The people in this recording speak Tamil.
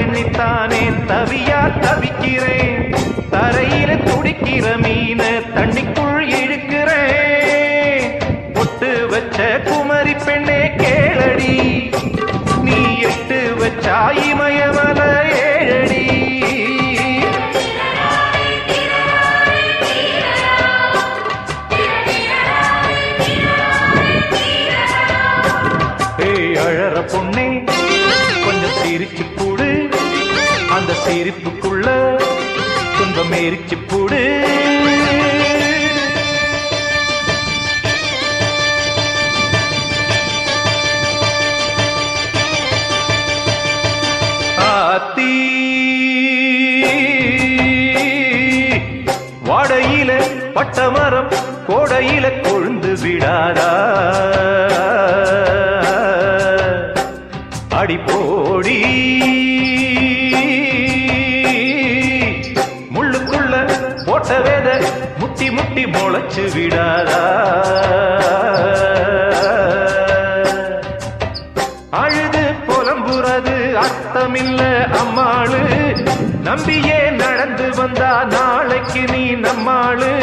எண்ணித்தானே தவியா தவிக்கிறேன். தரையில துடிக்கிற மீன தண்ணிக்குள் இழுக்கிறேன். பொட்டு வச்ச குமரி பெண்ணே கேளடி, நீ எட்டு வச்சா இமயமல ஏழடி. அழற பொண்ணே கொஞ்சம் சிரிச்சு போடு, அந்த சிரிப்புக்குள்ள துன்பம் எரிச்சு போடு. ஆத்தி வாடையில பட்டமரம் கோடையில கொழுந்து விடாதா, அடிப்போடி முள்ளுக்குள்ள போட்ட வேத முட்டி முட்டி முளைச்சு விடாதா. அழுது புலம்புறது அர்த்தமில்ல அம்மாளு, நம்பியே நடந்து வந்தா நாளைக்கு நீ நம்மாளு.